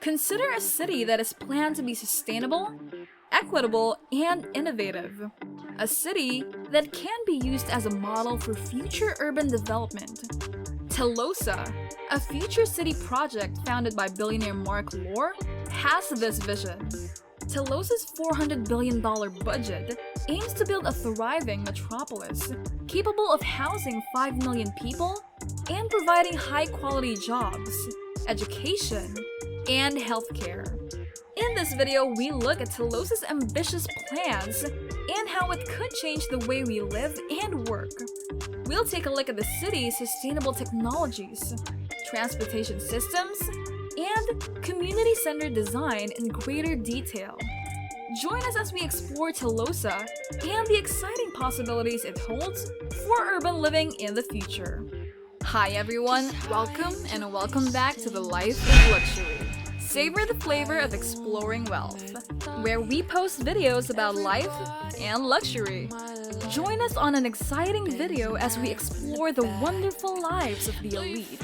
Consider a city that is planned to be sustainable, equitable, and innovative. A city that can be used as a model for future urban development. Telosa, a future city project founded by billionaire Marc Lore, has this vision. Telosa's $400 billion budget aims to build a thriving metropolis capable of housing 5 million people and providing high-quality jobs, education, and healthcare. In this video, we look at Telosa's ambitious plans and how it could change the way we live and work. We'll take a look at the city's sustainable technologies, transportation systems, and community-centered design in greater detail. Join us as we explore Telosa and the exciting possibilities it holds for urban living in the future. Hi everyone, welcome back to the Life of Luxury. Savor the flavor of exploring wealth, where we post videos about life and luxury. Join us on an exciting video as we explore the wonderful lives of the elite.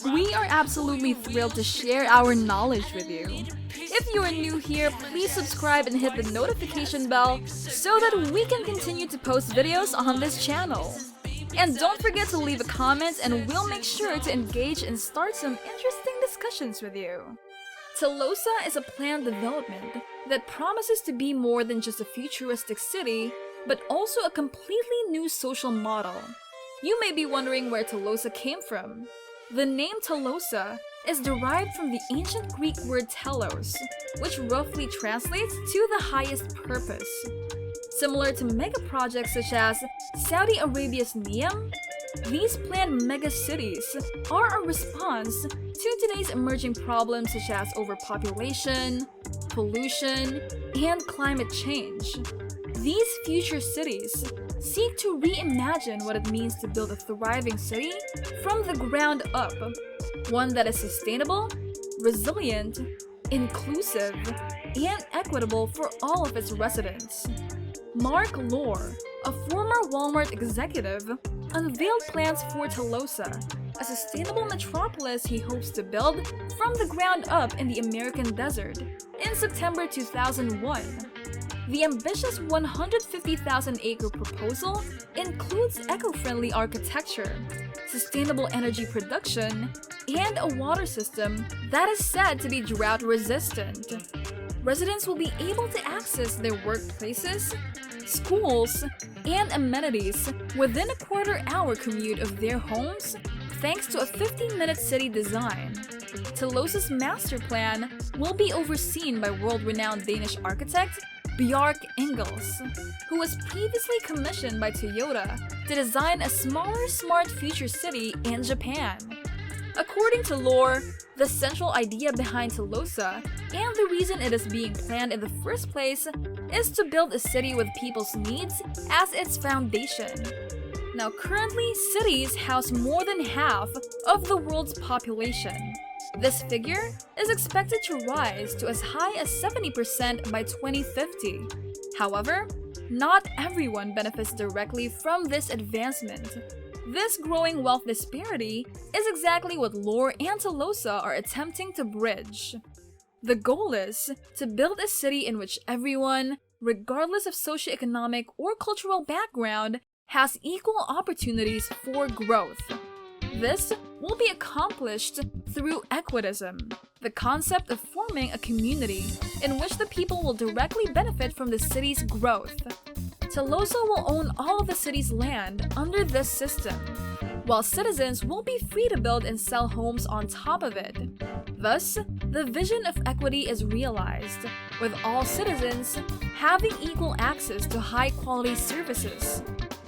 We are absolutely thrilled to share our knowledge with you. If you are new here, please subscribe and hit the notification bell so that we can continue to post videos on this channel. And don't forget to leave a comment and we'll make sure to engage and start some interesting discussions with you. Telosa is a planned development that promises to be more than just a futuristic city, but also a completely new social model. You may be wondering where Telosa came from. The name Telosa is derived from the ancient Greek word telos, which roughly translates to the highest purpose. Similar to mega projects such as Saudi Arabia's Neom, these planned mega-cities are a response to today's emerging problems such as overpopulation, pollution, and climate change. These future cities seek to reimagine what it means to build a thriving city from the ground up, one that is sustainable, resilient, inclusive, and equitable for all of its residents. Marc Lore, a former Walmart executive, unveiled plans for Telosa, a sustainable metropolis he hopes to build from the ground up in the American desert, in September 2001. The ambitious 150,000-acre proposal includes eco-friendly architecture, sustainable energy production, and a water system that is said to be drought-resistant. Residents will be able to access their workplaces, schools, and amenities within a quarter-hour commute of their homes thanks to a 15-minute city design. Telosa's master plan will be overseen by world-renowned Danish architect Bjarke Ingels, who was previously commissioned by Toyota to design a smaller smart future city in Japan. According to Lore, the central idea behind Telosa and the reason it is being planned in the first place is to build a city with people's needs as its foundation. Now currently, cities house more than half of the world's population. This figure is expected to rise to as high as 70% by 2050. However, not everyone benefits directly from this advancement. This growing wealth disparity is exactly what Lore and Telosa are attempting to bridge. The goal is to build a city in which everyone, regardless of socioeconomic or cultural background, has equal opportunities for growth. This will be accomplished through equitism, the concept of forming a community in which the people will directly benefit from the city's growth. Telosa will own all of the city's land under this system, while citizens will be free to build and sell homes on top of it. Thus, the vision of equity is realized, with all citizens having equal access to high-quality services.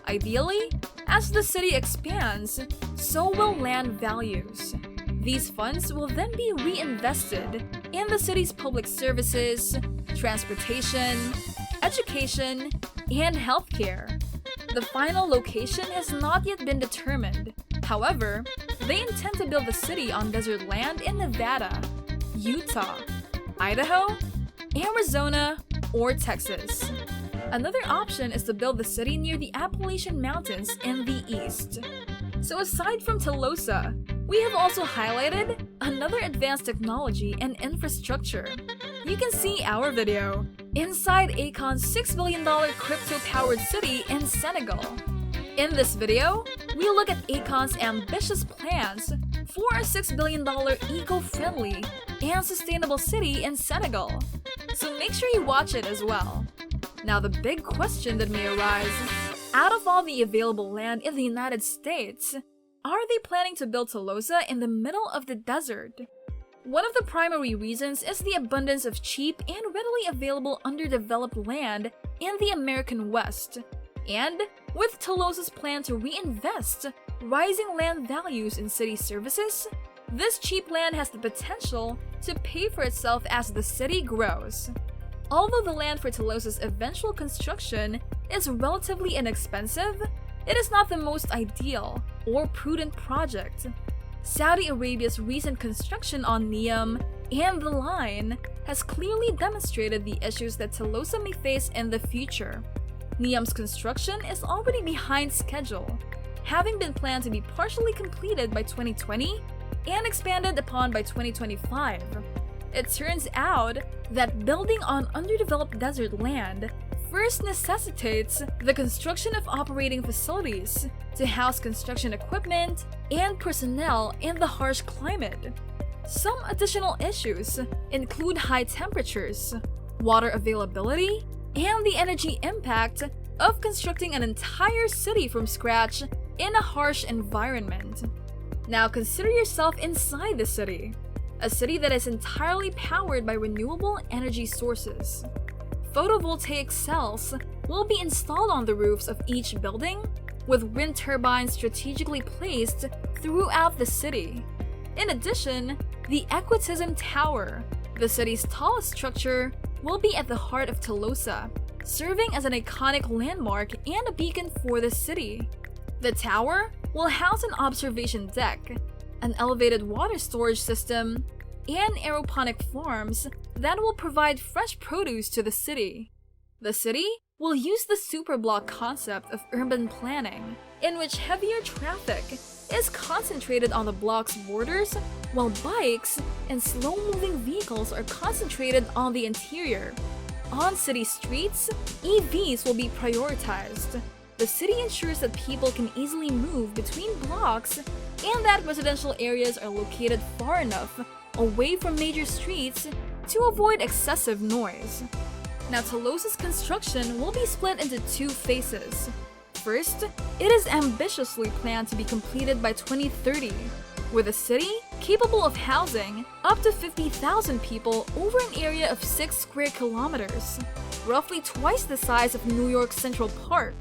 Ideally, as the city expands, so will land values. These funds will then be reinvested in the city's public services, transportation, education, and healthcare. The final location has not yet been determined. However, they intend to build the city on desert land in Nevada, Utah, Idaho, Arizona, or Texas. Another option is to build the city near the Appalachian Mountains in the east. So aside from Telosa, We have also highlighted another advanced technology and infrastructure. You can see our video, Inside Akon's $6 billion crypto-powered city in Senegal. In this video, we look at Akon's ambitious plans for a $6 billion eco-friendly and sustainable city in Senegal. So make sure you watch it as well. Now the big question that may arise, out of all the available land in the United States, are they planning to build Telosa in the middle of the desert? One of the primary reasons is the abundance of cheap and readily available underdeveloped land in the American West. And with Telosa's plan to reinvest rising land values in city services, this cheap land has the potential to pay for itself as the city grows. Although the land for Telosa's eventual construction is relatively inexpensive, it is not the most ideal or prudent project. Saudi Arabia's recent construction on Neom and the line has clearly demonstrated the issues that Telosa may face in the future. Neom's construction is already behind schedule, having been planned to be partially completed by 2020 and expanded upon by 2025. It turns out that building on underdeveloped desert land first necessitates the construction of operating facilities to house construction equipment and personnel in the harsh climate. Some additional issues include high temperatures, water availability, and the energy impact of constructing an entire city from scratch in a harsh environment. Now consider yourself inside the city, a city that is entirely powered by renewable energy sources. Photovoltaic cells will be installed on the roofs of each building, with wind turbines strategically placed throughout the city. In addition, the Equitable Tower, the city's tallest structure, will be at the heart of Telosa, serving as an iconic landmark and a beacon for the city. The tower will house an observation deck, an elevated water storage system, and aeroponic farms that will provide fresh produce to the city. The city will use the superblock concept of urban planning, in which heavier traffic is concentrated on the block's borders, while bikes and slow-moving vehicles are concentrated on the interior. On city streets, EVs will be prioritized. The city ensures that people can easily move between blocks and that residential areas are located far enough away from major streets to avoid excessive noise. Now, Telosa's construction will be split into two phases. First, it is ambitiously planned to be completed by 2030, with a city capable of housing up to 50,000 people over an area of 6 square kilometers, roughly twice the size of New York's Central Park.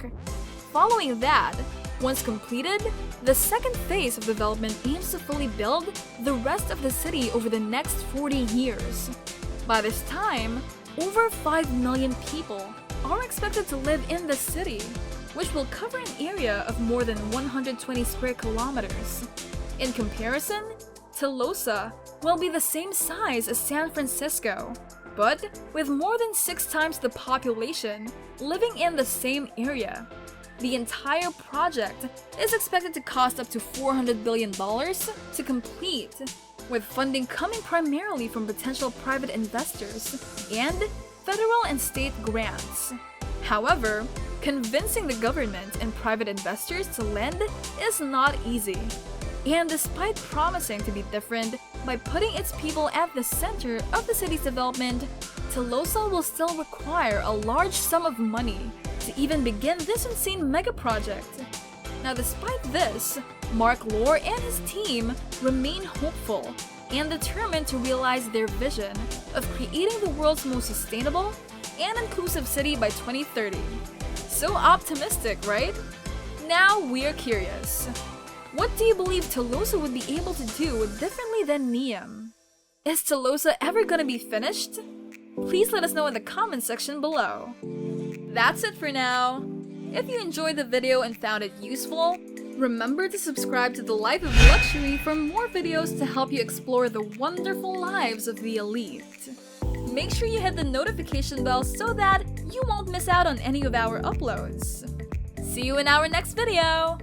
Following that, once completed, the second phase of development aims to fully build the rest of the city over the next 40 years. By this time, over 5 million people are expected to live in the city, which will cover an area of more than 120 square kilometers. In comparison, Telosa will be the same size as San Francisco, but with more than 6 times the population living in the same area. The entire project is expected to cost up to $400 billion to complete, with funding coming primarily from potential private investors and federal and state grants. However, convincing the government and private investors to lend is not easy. And despite promising to be different by putting its people at the center of the city's development, Telosa will still require a large sum of money to even begin this insane mega project. Now, despite this, Marc Lore and his team remain hopeful and determined to realize their vision of creating the world's most sustainable and inclusive city by 2030. So optimistic, right? Now we're curious. What do you believe Telosa would be able to do differently than Neom? Is Telosa ever gonna be finished? Please let us know in the comment section below. That's it for now. If you enjoyed the video and found it useful, remember to subscribe to The Life of Luxury for more videos to help you explore the wonderful lives of the elite. Make sure you hit the notification bell so that you won't miss out on any of our uploads. See you in our next video!